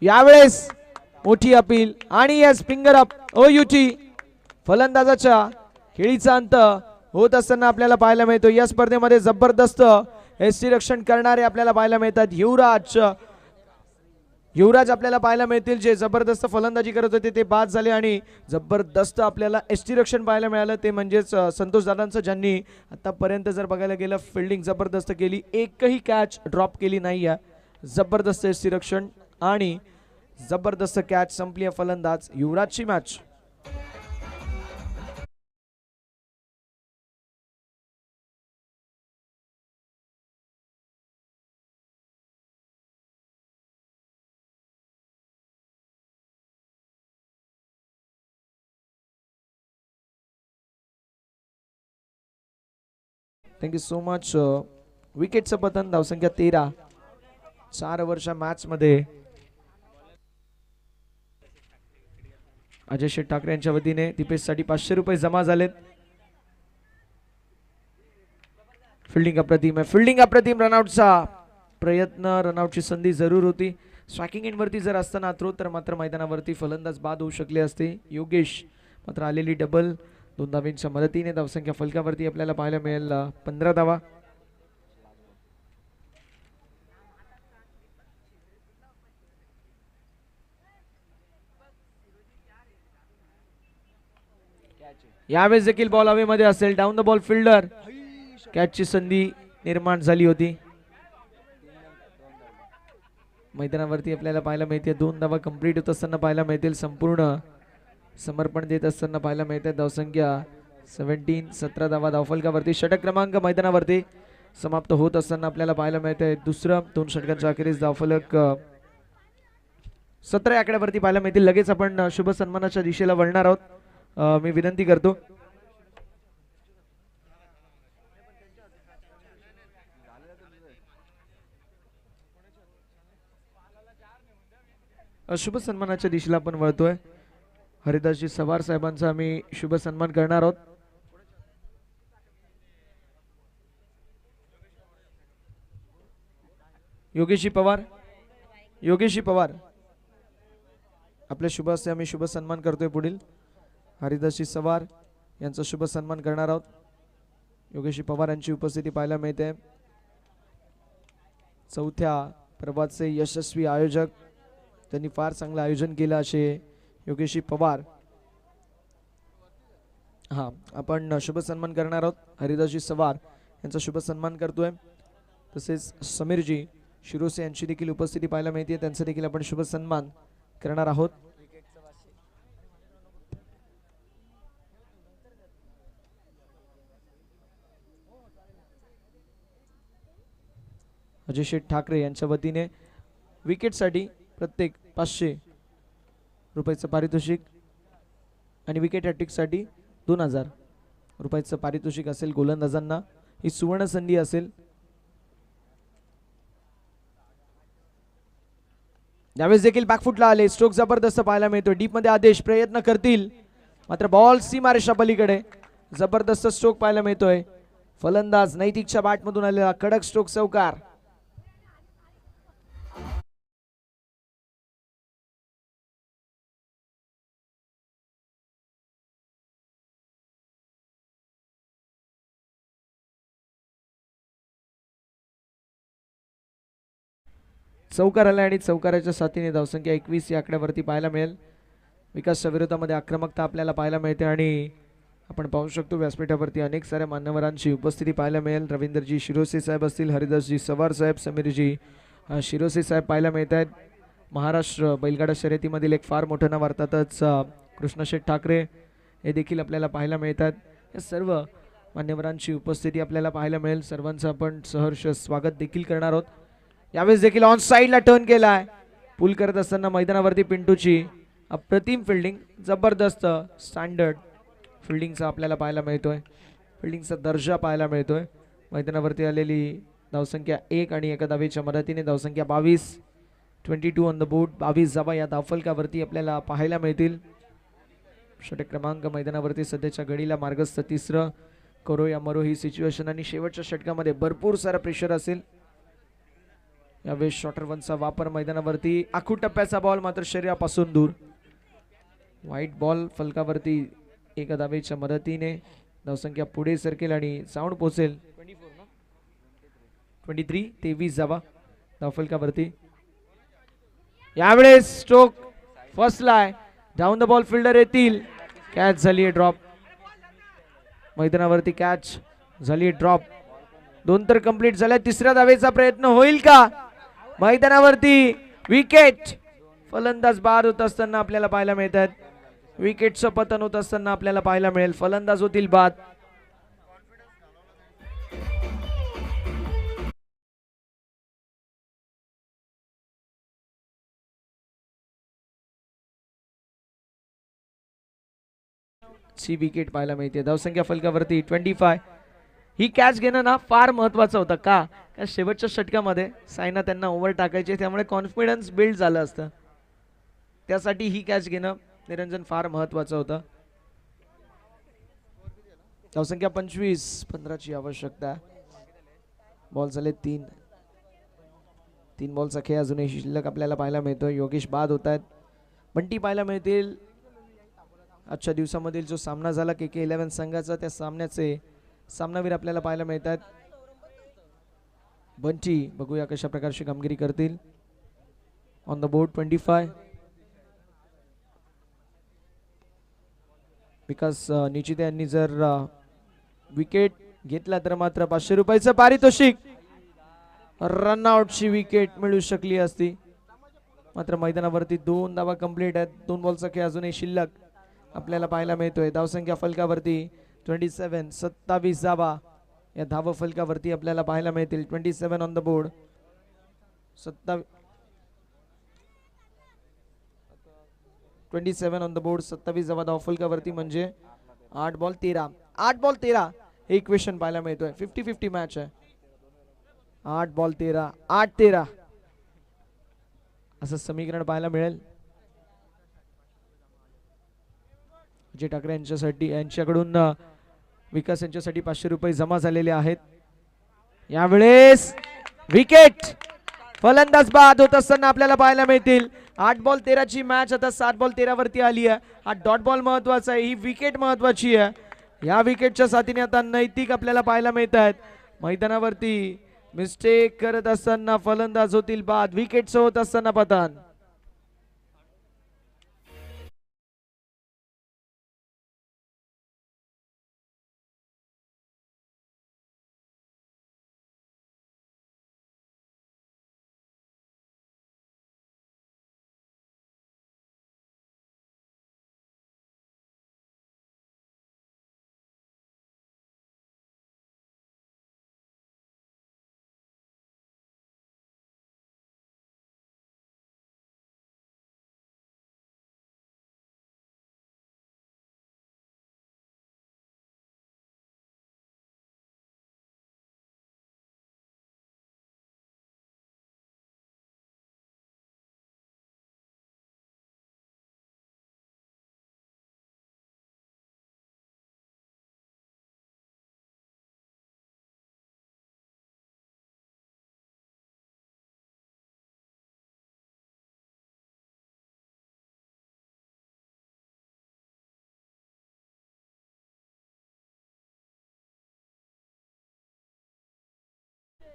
यावेळेस मोठी अपील आणि यस फिंगर अप OUT. फलंदाजाच्या खेळीचा अंत होत असताना आपल्याला पाहायला मिळतो. या स्पर्धेमध्ये जबरदस्त रक्षण करणारे आपल्याला पाहायला मिळतात. युवराज आपल्याला पाहायला मिळतील, जे जबरदस्त फलंदाजी करत होते ते बाद झाले. आणि जबरदस्त आपल्याला रक्षण पाहायला मिळालं ते म्हणजेच संतोष दादांचं, ज्यांनी आतापर्यंत जर बघायला गेलं फिल्डिंग जबरदस्त केली, एकही कॅच ड्रॉप केली नाही आहे. जबरदस्त रक्षण आणि जबरदस्त कॅच संपली. फलंदाज युवराजची मॅच. Thank you so much. विकेटचं पतन. धावसंख्या 13. 4 ओव्हरच्या मॅच मध्ये अजय शेठ ठाकरे यांच्या वतीने दीपेशसाठी 500 रुपये जमा झालेत. फिल्डिंग अप्रतिम आहे. फिल्डिंग अप्रतिम. रनआउटचा प्रयत्न, रनआउटची संधी जरूर होती. स्ट्रायकिंग एंड वरती जर असताना थ्रो तर मात्र मैदानावरती फलंदाज बाद होऊ शकले असते. योगेश मात्र आलेली डबल 2 धावांच्या मदतीने. धावसंख्या फलकावरती आपल्याला पाहायला मिळेल 15 धावा. यावेळेस देखील बॉल हवेमध्ये असेल. Down the ball fielder. कॅचची संधी निर्माण झाली होती. मैदानावरती आपल्याला पाहायला मिळते 2 धावा कंप्लीट होत असताना पाहायला मिळतील. संपूर्ण समर्पण देत असताना पाहायला मिळते. धावसंख्या 17. 17 धावा धावफलकावरती. षटक क्रमांक मैदानावरती समाप्त होत असताना आपल्याला पाहायला मिळते दुसरं 2 षटकांच्या अखेरीस धावफलक 17 आकड्यावरती पाहायला मिळतील. लगेच आपण शुभ सन्मानाच्या दिशेला वळणार आहोत. मी विनंती करतो शुभ सन्मानाच्या दिशेला आपण वळतोय. हरिदासजी सवार साहेबांचा आम्ही शुभ सन्मान करणार आहोत. योगेशजी पवार. योगेशजी पवार आपल्या शुभ हस्ते आम्ही शुभ सन्मान करतोय. पुढील हरिदासजी सवार यांचा शुभ सन्मान करणार आहोत. योगेशजी पवार यांची उपस्थिती पाहायला मिळते. चौथ्या पर्वाचे यशस्वी आयोजक. त्यांनी फार चांगलं आयोजन केलं असे योगेशजी पवार. आपण शुभ सन्मान करणार आहोत. हरिदासजी सवार यांचा शुभ सन्मान करतोय. तसेच समीरजी शिरोसे यांची देखील उपस्थिती पाहायला मिळते. त्यांचा देखील आपण शुभ सन्मान करणार आहोत. अजय शेठ ठाकरे यांच्या वतीने विकेटसाठी प्रत्येक 500 रुपयाचं पारितोषिक आणि विकेट हॅट्रिकसाठी 2000 रुपयाचं पारितोषिक असेल गोलंदाजांना. ही सुवर्ण संधी असेल. यावेळेस देखील बॅकफुटला आले. स्ट्रोक जबरदस्त पाहायला मिळतो. डीप मध्ये आदेश प्रयत्न करतील मात्र बॉल सीमारेषा पलीकडे. जबरदस्त स्ट्रोक पाहायला मिळतोय. फलंदाज नैतिकच्या बॅट मधून आलेला कडक स्ट्रोक चौकार. चौकार आला आणि चौकाराच्या साथीने धावसंख्या 21 या आकड्यावरती पाहायला मिळेल. विकासच्या विरोधामध्ये आक्रमकता आपल्याला पाहायला मिळते आणि आपण पाहू शकतो व्यासपीठावरती अनेक साऱ्या मान्यवरांची उपस्थिती पाहायला मिळेल. रवींद्रजी शिरोसे साहेब असतील, हरिदासजी सवार साहेब, समीरजी शिरोसे साहेब पाहायला मिळत आहेत. महाराष्ट्र बैलगाडा शर्यतीमधील एक फार मोठं नाव अर्थातच कृष्णशेठ ठाकरे हे देखील आपल्याला पाहायला मिळतात. या सर्व मान्यवरांची उपस्थिती आपल्याला पाहायला मिळेल. सर्वांचं आपण सहर्ष स्वागत देखील करणार आहोत. यावेळेस देखील ऑन साईडला टर्न केलाय. पुल करत असताना मैदानावरती पिंटूची अप्रतिम फिल्डिंग. जबरदस्त स्टँडर्ड फिल्डिंगचा आपल्याला पाहायला मिळतोय. फिल्डिंगचा दर्जा पाहायला मिळतोय. मैदानावरती आलेली धावसंख्या 1 आणि एका धावेच्या मदतीने धावसंख्या 22. 22 ऑन द बोर्ड. 22 धावा या धावफलकावरती आपल्याला पाहायला मिळतील. षटक क्रमांक मैदानावरती सध्याच्या घडीला मार्गस्थ 3रं. करो या मरो ही सिच्युएशन आणि शेवटच्या षटकामध्ये भरपूर सारा प्रेशर असेल. यावेळेस शॉर्टर वनचा वापर मैदानावरती. आखू टप्प्याचा बॉल मात्र शरीरापासून दूर. व्हाईट बॉल फलकावरती एका धावेच्या मदतीने धावसंख्या पुढे सरकेल आणि साऊंड पोहोचेल 23. 23 धावा धावफलकावरती. यावेळेस स्ट्रोक फसलाय. डाऊन द बॉल फिल्डर येतील. कॅच झाली आहे ड्रॉप. मैदानावरती कॅच झाली ड्रॉप. 2 तर कंप्लीट झाल्या. 3ऱ्या धावेचा प्रयत्न होईल का? मैदानावरती विकेट. फलंदाज बाद होत असताना आपल्याला पाहायला मिळतात. विकेटचं पतन होत असताना आपल्याला पाहायला मिळेल. फलंदाज होतील बाद. ची विकेट पाहायला मिळते. धावसंख्या फलकावरती 25. ही कॅच घेणं ना फार महत्वाचं होतं. का शेवटच्या षटकामध्ये सायना त्यांना ओव्हर टाकायचे, त्यामुळे कॉन्फिडन्स बिल्ड झालं असतं. त्यासाठी ही कॅच घेणं निरंजन फार महत्वाचं होतं. धावसंख्या 25. 15ची आवश्यकता. बॉल झाले 3. 3 बॉलचा खेळ अजूनही शिल्लक आपल्याला पाहायला मिळतो. योगेश बाद होत आहेत. बंटी पाहायला मिळतील. आजच्या दिवसामधील जो सामना झाला KK11 संघाचा, त्या सामन्याचे सामनावीर आपल्याला पाहायला मिळतात. बंटी बघूया कशा प्रकारची कामगिरी करतील. On the board 25. विकास निचिते यांनी जर विकेट घेतला तर मात्र 500 रुपयाचं पारितोषिक, रनआउटची विकेट मिळू शकली असती. मात्र मैदानावरती 2 धावा कंप्लीट आहेत. 2 बॉलचा खेळ अजूनही शिल्लक आपल्याला पाहायला मिळतोय. धावसंख्या फलकावरती 27, 27 धावा या धाव फलकावरती आपल्याला पाहायला मिळतील. 27 on the board, 27 on the board, 27 धावा धाव फलकावरती, म्हणजे 8 बॉल 13, 8 बॉल 13 हे इक्वेशन पाहायला मिळतोय. 50-50 मॅच आहे. 8 बॉल 13, 8-13 असं समीकरण पाहायला मिळेल. जे ठाकरे यांच्यासाठी, यांच्याकडून विकास यांच्यासाठी 500 रुपये जमा झालेले आहेत. यावेळेस विकेट, फलंदाज बाद होत असताना आपल्याला पाहायला मिळतील. 8 बॉल 13 ची मॅच आता 7 बॉल 13 वरती आली आहे. हा डॉट बॉल महत्वाचा आहे, ही विकेट महत्वाची आहे. या विकेटच्या साथीने आता नैतिक आपल्याला पाहायला मिळत आहेत. मैदानावरती मिस्टेक करत असताना फलंदाज होतील बाद, विकेटचं होत असताना पतन.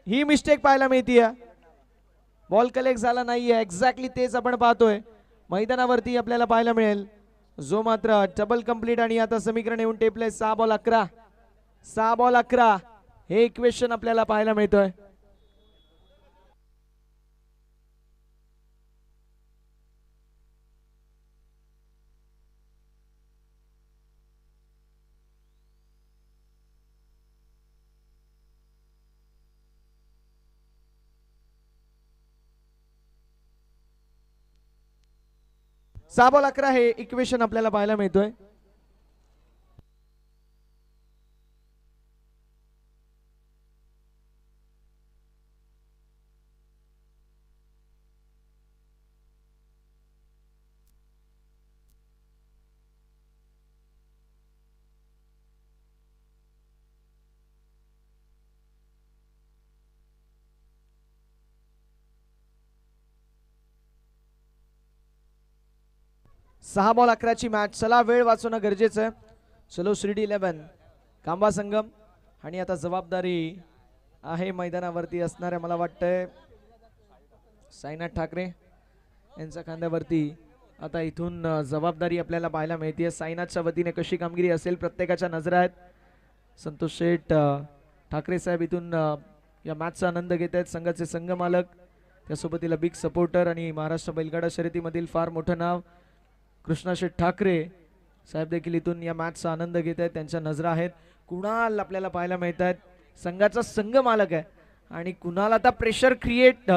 ही मिस्टेक पाहायला मिळतीये. बॉल कलेक्ट झाला नाहीये, एक्झॅक्टली तेच आपण पाहतोय मैदानावरती आपल्याला पाहायला मिळेल. जो मात्र डबल कंप्लीट, आणि आता समीकरण येऊन टेपले 6 बॉल 11, 6 बॉल 11 हे इक्वेशन आपल्याला पाहायला मिळतोय. सहा बॉल 11 हे इक्वेशन आपल्याला पाहायला मिळतोय. सहा बॉल 11 ची मॅच. चला वेळ वाचवणं गरजेचं आहे. चलो श्रीडी 11 कांबा संगम, आणि आता जबाबदारी आहे मैदानावरती असणाऱ्या, मला वाटतंय साईनाथ ठाकरे यांच्या खांद्यावरती. आता इथून जबाबदारी आपल्याला पाहायला मिळते. साईनाथच्या वतीने कशी कामगिरी असेल प्रत्येकाच्या नजरा आहेत. संतोष शेठ ठाकरे साहेब इथून या मॅचचा आनंद घेत आहेत. संघाचे संघ मालक, त्यासोबतीला बिग सपोर्टर आणि महाराष्ट्र बैलगाडा शर्यतीमधील फार मोठं नाव कृष्णा शेठ ठाकरे साहेब देखील इथून या मॅचचा आनंद घेत आहेत. त्यांच्या नजरा आहेत. कुणाल आपल्याला पाहायला मिळत आहेत. संघाचा संघ मालक आहे, आणि कुणाल आता प्रेशर क्रिएट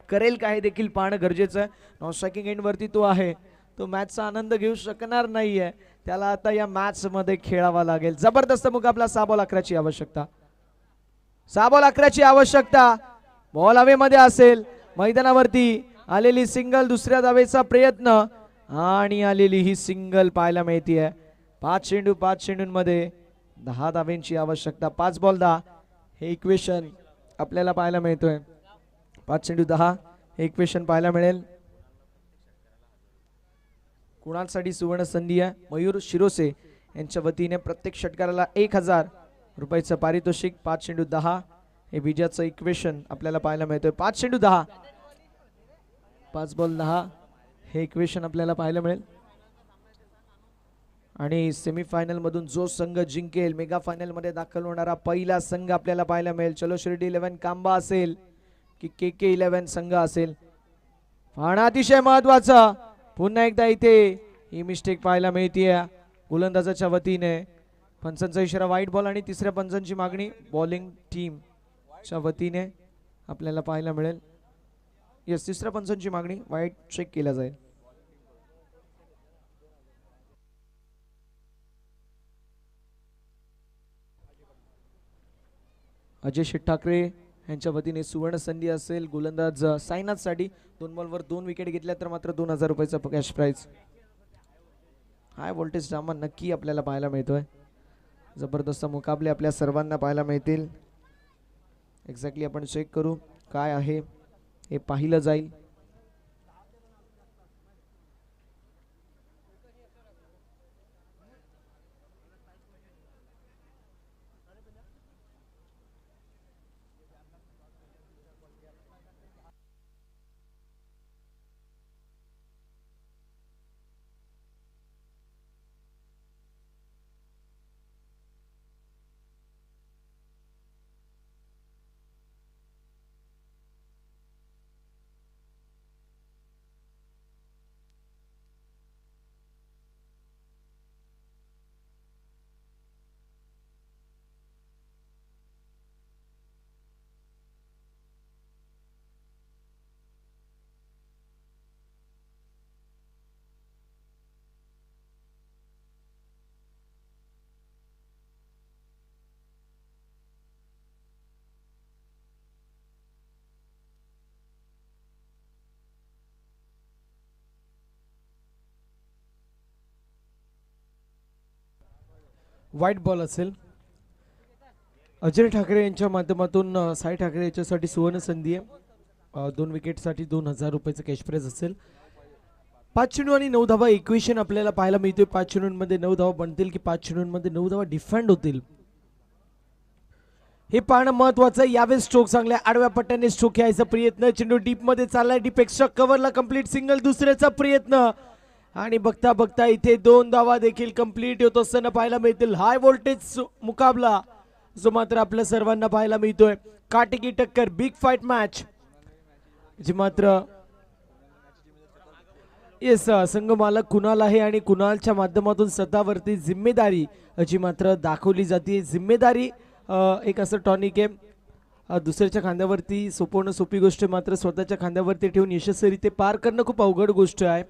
करेल का हे देखील पाहणं गरजेचं आहे. नॉन स्ट्रायकिंग एंड वरती तो आहे, तो मॅचचा आनंद घेऊ शकणार नाहीये. त्याला आता या मॅच मध्ये खेळावा लागेल. जबरदस्त मुकाबला. 6 बॉल 11 ची आवश्यकता, 6 बॉल 11 ची आवश्यकता. बॉल हवेमध्ये असेल. मैदानावरती आलेली सिंगल, दुसऱ्या धावेचा प्रयत्न, आणि आलेली ही सिंगल पाहायला मिळतीये. 5 चेंडू 5 चेंडूंमध्ये 10 धावेंची आवश्यकता. 5 बॉल 10 हे इक्वेशन आपल्याला पाहायला मिळतोय. 5 चेंडू 10 हे इक्वेशन पाहायला मिळेल. कुणालसाठी सुवर्ण संधी आहे. मयूर शिरोसे यांच्या वतीने प्रत्येक षटकाराला 1000 रुपयाचं पारितोषिक. 5 चेंडू 10 हे विजयाचं इक्वेशन आपल्याला पाहायला मिळतोय. 5 चेंडू 10, 5 बॉल 10 हे इक्वेशन आपल्याला पाहायला मिळेल. आणि सेमीफायनल मधून जो संघ जिंकेल मेगा फायनल मध्ये दाखल होणारा पहिला संघ आपल्याला पाहायला मिळेल. चलो शिर्डी 11 कांबा असेल की के 11 संघ असेल. आणि अतिशय महत्वाचा पुन्हा एकदा इथे ही मिस्टेक पाहायला मिळते गोलंदाजाच्या वतीने. पंचांचा इशारा वाईट बॉल आणि तिसऱ्या पंचांची मागणी बॉलिंग टीम च्या वतीने आपल्याला पाहायला मिळेल. यस, तिसऱ्या पंचांची मागणी वाईट चेक केला जाईल. अजय शेठ ठाकरे यांच्या वतीने सुवर्ण संधी असेल गोलंदाज साईनाथसाठी. 2 बॉलवर 2 विकेट घेतल्या तर मात्र 2000 रुपयाचा cash prize. High voltage drama नक्की आपल्याला पाहायला मिळतोय. जबरदस्त मुकाबले आपल्या सर्वांना पाहायला मिळतील. एक्झॅक्टली आपण चेक करू काय आहे हे पाहिलं जाईल. वाईट बॉल असेल. अजय ठाकरे यांच्या माध्यमातून साई ठाकरे याच्यासाठी सुवर्ण संधी आहे. 2 विकेटसाठी 2000 रुपयाचं कॅश प्राइज असेल. 5 चेंडू आणि 9 धावा इक्वेशन आपल्याला पाहायला मिळतोय. 5 चेंडूंमध्ये 9 धावा बनतील की 5 चेंडूंमध्ये 9 धावा डिफेंड होतील हे पाहणं महत्वाचं आहे. यावेळेस स्ट्रोक चांगल्या आडव्या पट्ट्याने स्ट्रोक यायचा प्रयत्न. चेंडू डीप मध्ये चाललाय. डीप एक्स्ट्रा कव्हरला कंप्लीट सिंगल दुसऱ्याचा प्रयत्न आणि बघता बघता इथे 2 धावा देखील कंप्लीट होत असताना पाहायला मिळतील. हाय व्होल्टेज मुकाबला जो मात्र आपल्या सर्वांना पाहायला मिळतोय. काटेकी टक्कर बिग फाईट मॅच जी मात्र येस संघ मालक कुणाल आहे आणि कुणालच्या माध्यमातून स्वतःवरती जिम्मेदारी जी मात्र दाखवली जाते. जिम्मेदारी एक असं टॉनिक आहे. दुसऱ्याच्या खांद्यावरती सोपवणं सोपी गोष्ट, मात्र स्वतःच्या खांद्यावरती ठेवून यशस्वीरित्या पार करणं खूप अवघड गोष्ट आहे.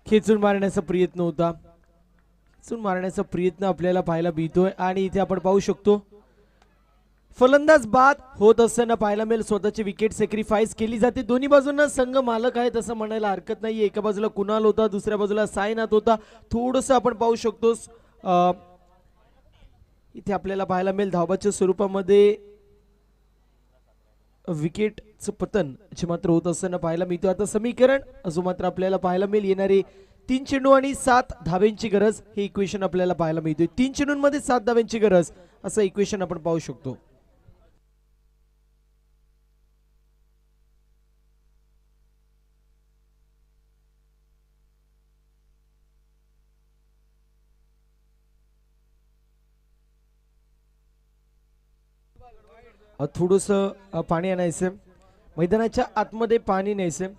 खेचून मारण्याचा प्रयत्न होता. खेचून मारण्याचा प्रयत्न आपल्याला पाहायला मिळतोय आणि इथे आपण पाहू शकतो फलंदाज बाद होत असताना पाहायला मिळेल. स्वतःची विकेट सॅक्रिफाईस केली जाते. दोन्ही बाजूंना संघ मालक आहेत असं म्हणायला हरकत नाही. एका बाजूला कुणाल होता, दुसऱ्या बाजूला साईनाथ होता. थोडंसं आपण पाहू शकतो इथे आपल्याला पाहायला मिळेल धावाच्या स्वरूपामध्ये विकेटचं पतन जे मात्र होत असताना पाहायला मिळतो. आता समीकरण जो मात्र आपल्याला पाहायला मिळेल येणारे 3 चेंडू आणि 7 धाव्यांची गरज हे इक्वेशन आपल्याला पाहायला मिळतोय. 3 चेंडूंमध्ये 7 धाव्यांची गरज असं इक्वेशन आपण पाहू शकतो. थोडंसं पाणी आणायचं, मैदानाच्या आतमध्ये पाणी न्यायचं.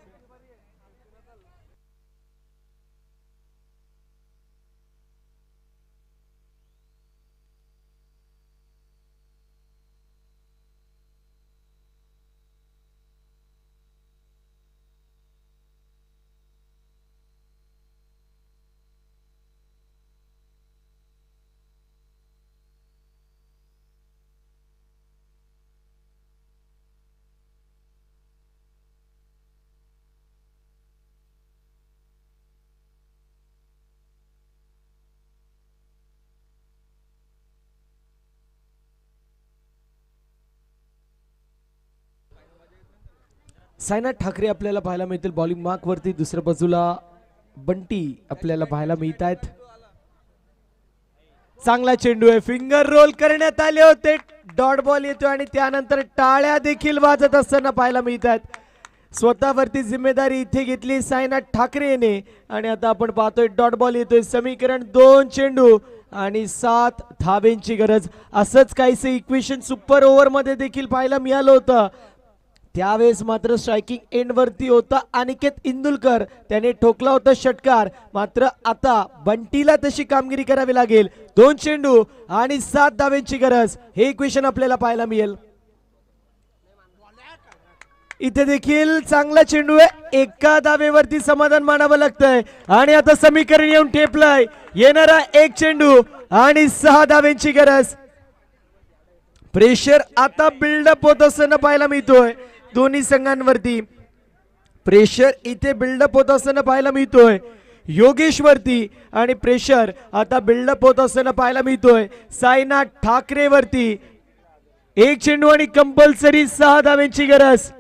साईनाथ ठाकरे आपल्याला पाहायला मिळतील बॉलिंग मार्क वरती. दुसऱ्या बाजूला बंटी आपल्याला पाहायला मिळत आहेत. चांगला चेंडू आहे, फिंगर रोल करण्यात आले होते, डॉट बॉल येतो आणि त्यानंतर टाळ्या देखील वाजत असताना पाहायला मिळत आहेत. स्वतःवरती जिम्मेदारी इथे घेतली साईनाथ ठाकरेने आणि आता आपण पाहतोय डॉट बॉल येतोय. समीकरण 2 चेंडू आणि 7 धाब्यांची गरज. असंच काहीसं इक्वेशन सुपर ओव्हर मध्ये देखील पाहायला मिळालं होतं. त्यावेळेस मात्र स्ट्रायकिंग एंड वरती होता अनिकेत इंदुलकर, त्याने ठोकला होता षटकार. मात्र आता बंटीला तशी कामगिरी करावी लागेल. 2 चेंडू आणि 7 धाब्यांची गरज, हे इक्वेशन आपल्याला पाहायला मिळेल. इथे देखील चांगला चेंडू आहे, एका धाब्यावरती समाधान मानावं लागतंय आणि आता समीकरण येऊन ठेपलाय. येणारा 1 चेंडू आणि 6 धाब्यांची गरज. प्रेशर आता बिल्डअप होत असताना पाहायला मिळतोय दोन्ही संघांवरती. प्रेशर इथे बिल्डअप होत असताना पाहायला मिळतोय योगेश वरती आणि प्रेशर आता बिल्डअप होत असताना पाहायला मिळतोय साईनाथ ठाकरे वरती. 1 चेंडू आणि कंपल्सरी 6 धाब्यांची गरज.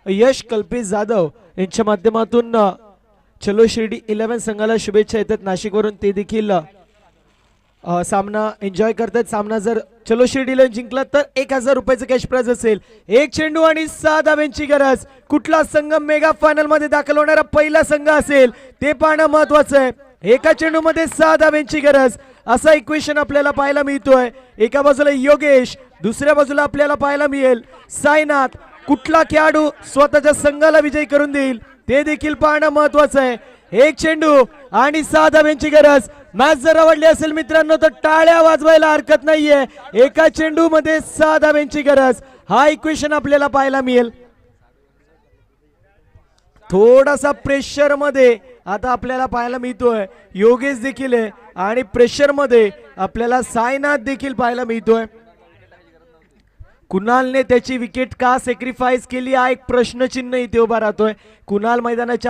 यश कल्पेश जाधव यांच्या माध्यमातून चलो शिर्डी 11 संघाला शुभेच्छा येतात नाशिकवरून. ते देखील सामना एन्जॉय करतात. सामना जर चलो शिर्डीला जिंकला तर 1000 रुपयाचं कॅश प्राइज असेल. 1 चेंडू आणि 6 धाब्यांची गरज. कुठला संघ मेगा फायनल मध्ये दाखल होणारा पहिला संघ असेल ते पाहणं महत्वाचं आहे. एका चेंडू मध्ये 6 धाब्यांची गरज, असा इक्वेशन आपल्याला पाहायला मिळतोय. एका बाजूला योगेश, दुसऱ्या बाजूला आपल्याला पाहायला मिळेल साईनाथ. कुठला खेळाडू स्वतःच्या संघाला विजयी करून देईल ते देखील पाहणं महत्वाचं आहे. 1 चेंडू आणि 6 धाब्यांची गरज. मॅच जर आवडली असेल मित्रांनो तर टाळ्या वाजवायला हरकत नाहीये. एका चेंडू मध्ये 6 धाब्यांची गरज, हा इक्वेशन आपल्याला पाहायला मिळेल. थोडासा प्रेशर मध्ये आता आपल्याला पाहायला मिळतोय योगेश देखील आहे आणि प्रेशर मध्ये आपल्याला साईनाथ देखील पाहायला मिळतोय. कुणालने त्याची विकेट का सॅक्रिफाईस केली हा एक प्रश्नचिन्ह इथे उभा राहतोय. कुणाल मैदानाच्या